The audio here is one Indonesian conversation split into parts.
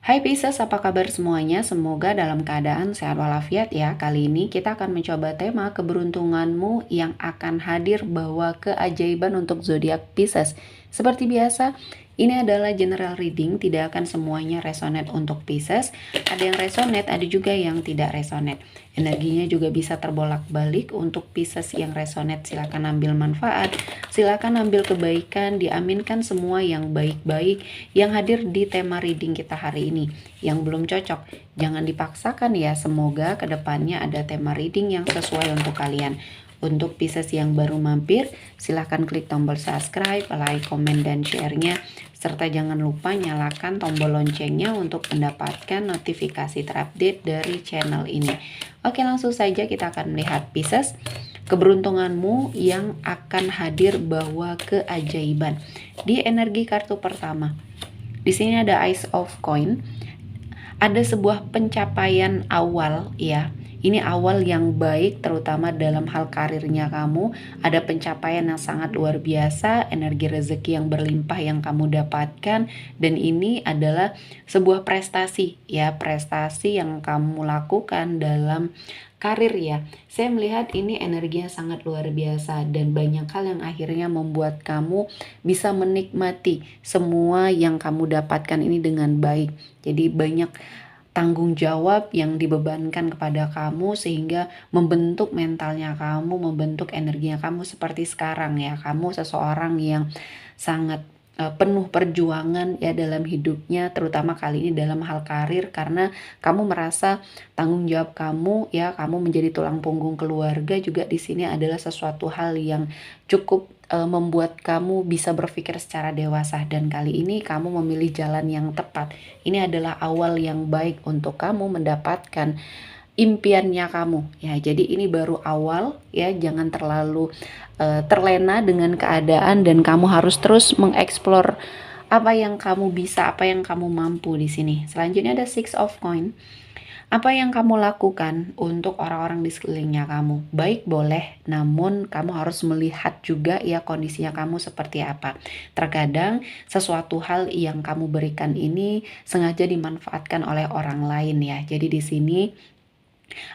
Hai Pisces, apa kabar semuanya? Semoga dalam keadaan sehat walafiat ya. Kali ini kita akan mencoba tema keberuntunganmu yang akan hadir bawa keajaiban untuk zodiak Pisces. Seperti biasa, ini adalah general reading, tidak akan semuanya resonate untuk Pisces. Ada yang resonate, ada juga yang tidak resonate. Energinya juga bisa terbolak-balik. Untuk Pisces yang resonate, silakan ambil manfaat, silakan ambil kebaikan, diaminkan semua yang baik-baik yang hadir di tema reading kita hari ini. Yang belum cocok, jangan dipaksakan ya. Semoga kedepannya ada tema reading yang sesuai untuk kalian. Untuk Pisces yang baru mampir, silahkan klik tombol subscribe, like, komen, dan share-nya. Serta jangan lupa nyalakan tombol loncengnya untuk mendapatkan notifikasi terupdate dari channel ini. Oke, langsung saja kita akan melihat Pisces. Keberuntunganmu yang akan hadir bawa keajaiban. Di energi kartu pertama, di sini ada Ace of Coin. Ada sebuah pencapaian awal ya. Ini awal yang baik terutama dalam hal karirnya kamu. Ada pencapaian yang sangat luar biasa, energi rezeki yang berlimpah yang kamu dapatkan, dan ini adalah sebuah prestasi ya, prestasi yang kamu lakukan dalam karir ya. Saya melihat ini energinya sangat luar biasa dan banyak hal yang akhirnya membuat kamu bisa menikmati semua yang kamu dapatkan ini dengan baik. Jadi banyak tanggung jawab yang dibebankan kepada kamu sehingga membentuk mentalnya kamu, membentuk energinya kamu seperti sekarang ya. Kamu seseorang yang sangat penuh perjuangan ya dalam hidupnya, terutama kali ini dalam hal karir, karena kamu merasa tanggung jawab kamu ya, kamu menjadi tulang punggung keluarga juga di sini adalah sesuatu hal yang cukup membuat kamu bisa berpikir secara dewasa, dan kali ini kamu memilih jalan yang tepat. Ini adalah awal yang baik untuk kamu mendapatkan impiannya kamu ya. Jadi ini baru awal ya, jangan terlalu terlena dengan keadaan dan kamu harus terus mengeksplor apa yang kamu bisa, apa yang kamu mampu di sini. Selanjutnya ada Six of Coin. Apa yang kamu lakukan untuk orang-orang di sekelilingnya kamu? Baik boleh, namun kamu harus melihat juga ya kondisinya kamu seperti apa. Terkadang sesuatu hal yang kamu berikan ini sengaja dimanfaatkan oleh orang lain ya. Jadi di sini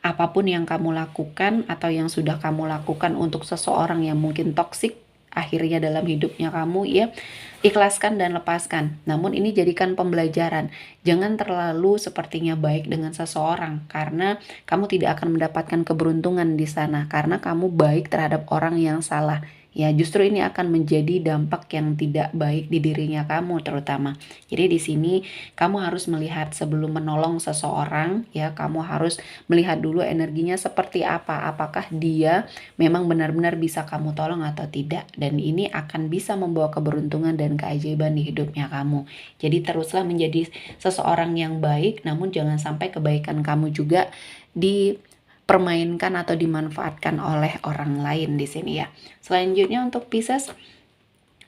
apapun yang kamu lakukan atau yang sudah kamu lakukan untuk seseorang yang mungkin toksik akhirnya dalam hidupnya kamu ya, ikhlaskan dan lepaskan. Namun ini jadikan pembelajaran. Jangan terlalu sepertinya baik dengan seseorang karena kamu tidak akan mendapatkan keberuntungan di sana karena kamu baik terhadap orang yang salah. Ya, justru ini akan menjadi dampak yang tidak baik di dirinya kamu terutama. Jadi di sini kamu harus melihat sebelum menolong seseorang ya, kamu harus melihat dulu energinya seperti apa. Apakah dia memang benar-benar bisa kamu tolong atau tidak, dan ini akan bisa membawa keberuntungan dan keajaiban di hidupnya kamu. Jadi teruslah menjadi seseorang yang baik, namun jangan sampai kebaikan kamu juga dipermainkan atau dimanfaatkan oleh orang lain di sini ya. Selanjutnya untuk Pisces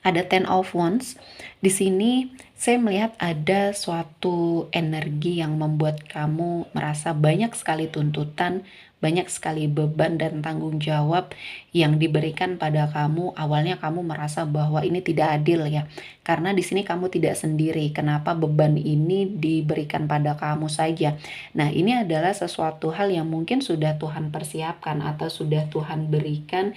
ada Ten of Wands. Di sini saya melihat ada suatu energi yang membuat kamu merasa banyak sekali tuntutan, banyak sekali beban dan tanggung jawab yang diberikan pada kamu. Awalnya kamu merasa bahwa ini tidak adil ya, karena di sini kamu tidak sendiri. Kenapa beban ini diberikan pada kamu saja? Nah, ini adalah sesuatu hal yang mungkin sudah Tuhan persiapkan atau sudah Tuhan berikan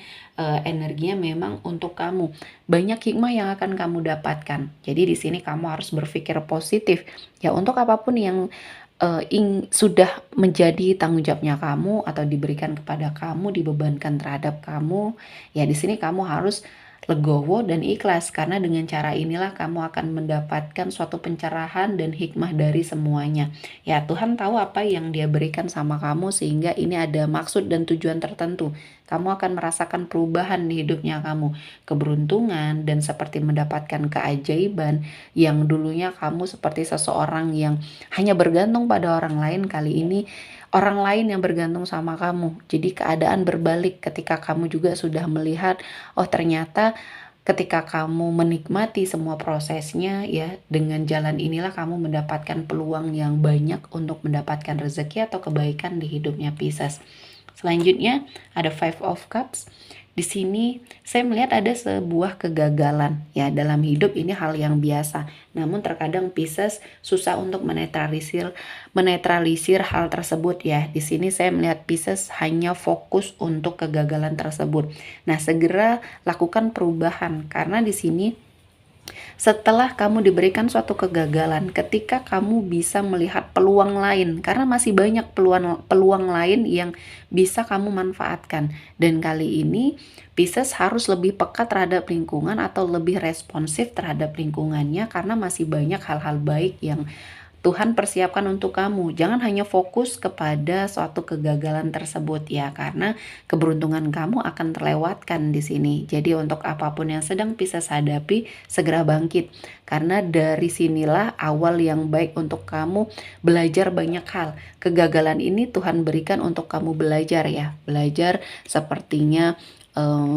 energinya memang untuk kamu. Banyak hikmah yang akan kamu dapatkan. Jadi di sini kamu harus berpikir positif ya, untuk apapun yang sudah menjadi tanggung jawabnya kamu atau diberikan kepada kamu, dibebankan terhadap kamu ya. Di sini kamu harus legowo dan ikhlas, karena dengan cara inilah kamu akan mendapatkan suatu pencerahan dan hikmah dari semuanya ya. Tuhan tahu apa yang dia berikan sama kamu sehingga ini ada maksud dan tujuan tertentu. Kamu akan merasakan perubahan di hidupnya kamu, keberuntungan, dan seperti mendapatkan keajaiban. Yang dulunya kamu seperti seseorang yang hanya bergantung pada orang lain, kali ini orang lain yang bergantung sama kamu. Jadi keadaan berbalik ketika kamu juga sudah melihat, oh ternyata ketika kamu menikmati semua prosesnya ya, dengan jalan inilah kamu mendapatkan peluang yang banyak untuk mendapatkan rezeki atau kebaikan di hidupnya Pisces. Selanjutnya ada Five of Cups. Di sini saya melihat ada sebuah kegagalan ya dalam hidup, ini hal yang biasa. Namun terkadang Pisces susah untuk menetralisir hal tersebut ya. Di sini saya melihat Pisces hanya fokus untuk kegagalan tersebut. Nah, segera lakukan perubahan karena di sini setelah kamu diberikan suatu kegagalan, ketika kamu bisa melihat peluang lain, karena masih banyak peluang lain yang bisa kamu manfaatkan. Dan kali ini Pisces harus lebih peka terhadap lingkungan atau lebih responsif terhadap lingkungannya, karena masih banyak hal-hal baik yang Tuhan persiapkan untuk kamu. Jangan hanya fokus kepada suatu kegagalan tersebut ya, karena keberuntungan kamu akan terlewatkan di sini. Jadi untuk apapun yang sedang Pisces hadapi, segera bangkit. Karena dari sinilah awal yang baik untuk kamu belajar banyak hal. Kegagalan ini Tuhan berikan untuk kamu belajar ya. Belajar sepertinya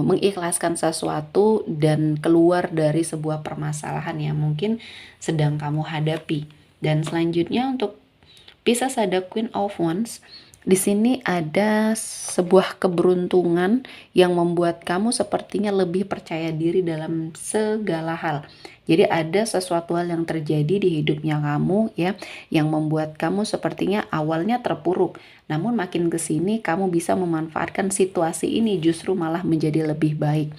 mengikhlaskan sesuatu dan keluar dari sebuah permasalahan yang mungkin sedang kamu hadapi. Dan selanjutnya untuk Pisces ada Queen of Wands. Di sini ada sebuah keberuntungan yang membuat kamu sepertinya lebih percaya diri dalam segala hal. Jadi ada sesuatu hal yang terjadi di hidupnya kamu ya, yang membuat kamu sepertinya awalnya terpuruk. Namun makin ke sini kamu bisa memanfaatkan situasi ini justru malah menjadi lebih baik.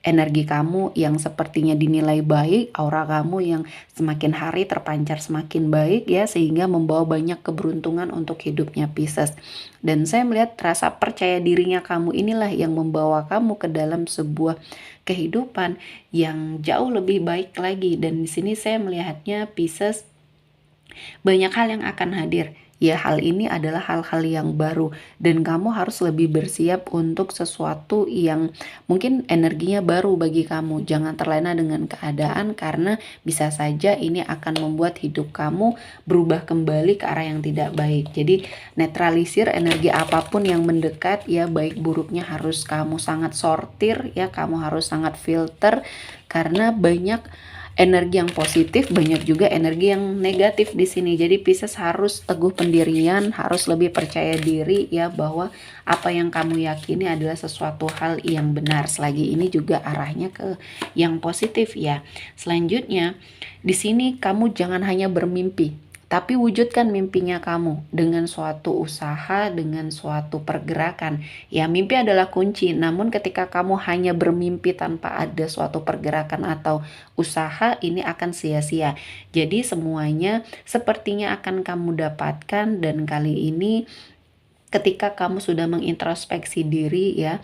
Energi kamu yang sepertinya dinilai baik, aura kamu yang semakin hari terpancar semakin baik ya, sehingga membawa banyak keberuntungan untuk hidupnya Pisces. Dan saya melihat rasa percaya dirinya kamu inilah yang membawa kamu ke dalam sebuah kehidupan yang jauh lebih baik lagi. Dan di sini saya melihatnya Pisces banyak hal yang akan hadir. Ya, hal ini adalah hal-hal yang baru dan kamu harus lebih bersiap untuk sesuatu yang mungkin energinya baru bagi kamu. Jangan terlena dengan keadaan karena bisa saja ini akan membuat hidup kamu berubah kembali ke arah yang tidak baik. Jadi netralisir energi apapun yang mendekat ya, baik buruknya harus kamu sangat sortir ya, kamu harus sangat filter karena banyak energi yang positif, banyak juga energi yang negatif di sini. Jadi Pisces harus teguh pendirian, harus lebih percaya diri ya, bahwa apa yang kamu yakini adalah sesuatu hal yang benar. Selagi ini juga arahnya ke yang positif ya. Selanjutnya, di sini kamu jangan hanya bermimpi, tapi wujudkan mimpinya kamu dengan suatu usaha, dengan suatu pergerakan. Ya, mimpi adalah kunci, namun ketika kamu hanya bermimpi tanpa ada suatu pergerakan atau usaha, ini akan sia-sia. Jadi semuanya sepertinya akan kamu dapatkan, dan kali ini ketika kamu sudah mengintrospeksi diri ya,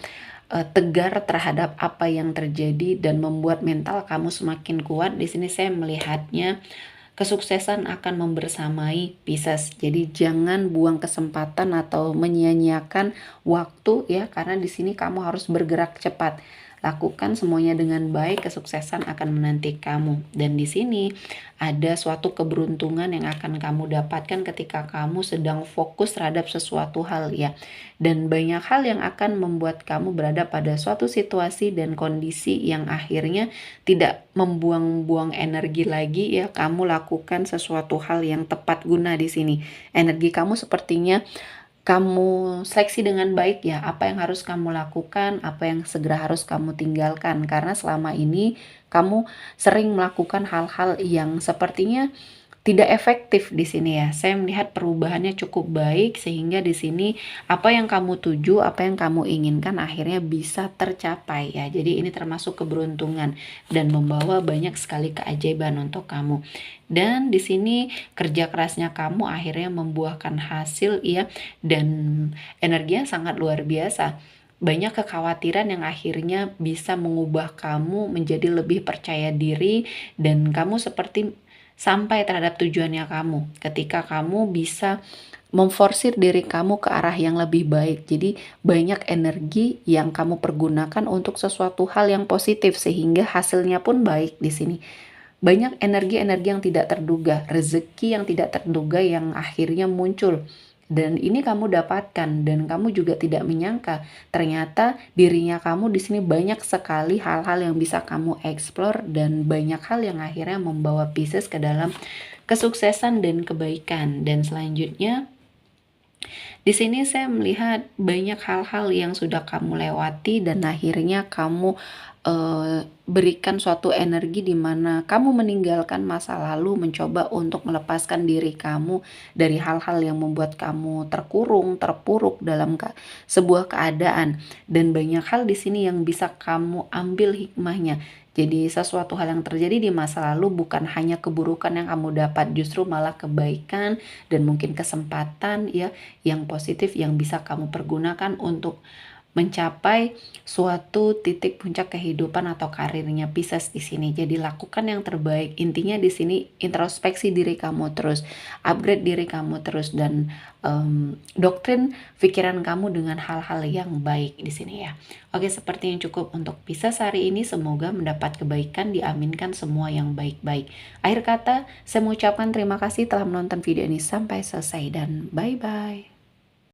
tegar terhadap apa yang terjadi dan membuat mental kamu semakin kuat. Di sini saya melihatnya kesuksesan akan membersamai Pisces. Jadi jangan buang kesempatan atau menyia-nyiakan waktu ya, karena di sini kamu harus bergerak cepat. Lakukan semuanya dengan baik, kesuksesan akan menanti kamu. Dan di sini ada suatu keberuntungan yang akan kamu dapatkan ketika kamu sedang fokus terhadap sesuatu hal ya. Dan banyak hal yang akan membuat kamu berada pada suatu situasi dan kondisi yang akhirnya tidak membuang-buang energi lagi ya. Kamu lakukan sesuatu hal yang tepat guna di sini. Energi kamu sepertinya kamu seleksi dengan baik ya, apa yang harus kamu lakukan, apa yang segera harus kamu tinggalkan, karena selama ini kamu sering melakukan hal-hal yang sepertinya tidak efektif di sini ya. Saya melihat perubahannya cukup baik sehingga di sini apa yang kamu tuju, apa yang kamu inginkan akhirnya bisa tercapai ya. Jadi ini termasuk keberuntungan dan membawa banyak sekali keajaiban untuk kamu. Dan di sini kerja kerasnya kamu akhirnya membuahkan hasil ya, dan energinya sangat luar biasa. Banyak kekhawatiran yang akhirnya bisa mengubah kamu menjadi lebih percaya diri, dan kamu seperti sampai terhadap tujuannya kamu ketika kamu bisa memforsir diri kamu ke arah yang lebih baik. Jadi banyak energi yang kamu pergunakan untuk sesuatu hal yang positif sehingga hasilnya pun baik di sini. Banyak energi-energi yang tidak terduga, rezeki yang tidak terduga yang akhirnya muncul. Dan ini kamu dapatkan, dan kamu juga tidak menyangka ternyata dirinya kamu di sini banyak sekali hal-hal yang bisa kamu eksplor, dan banyak hal yang akhirnya membawa Pisces ke dalam kesuksesan dan kebaikan. Dan selanjutnya Di sini saya melihat banyak hal-hal yang sudah kamu lewati dan akhirnya kamu, berikan suatu energi di mana kamu meninggalkan masa lalu, mencoba untuk melepaskan diri kamu dari hal-hal yang membuat kamu terkurung, terpuruk dalam sebuah keadaan. Dan banyak hal di sini yang bisa kamu ambil hikmahnya. Jadi sesuatu hal yang terjadi di masa lalu bukan hanya keburukan yang kamu dapat, justru malah kebaikan dan mungkin kesempatan ya yang positif yang bisa kamu pergunakan untuk mencapai suatu titik puncak kehidupan atau karirnya Pisces di sini. Jadi lakukan yang terbaik. Intinya di sini introspeksi diri kamu terus, upgrade diri kamu terus dan doktrin pikiran kamu dengan hal-hal yang baik di sini ya. Oke, seperti yang cukup untuk Pisces hari ini. Semoga mendapat kebaikan, diaminkan semua yang baik-baik. Akhir kata, saya mengucapkan terima kasih telah menonton video ini sampai selesai dan bye-bye.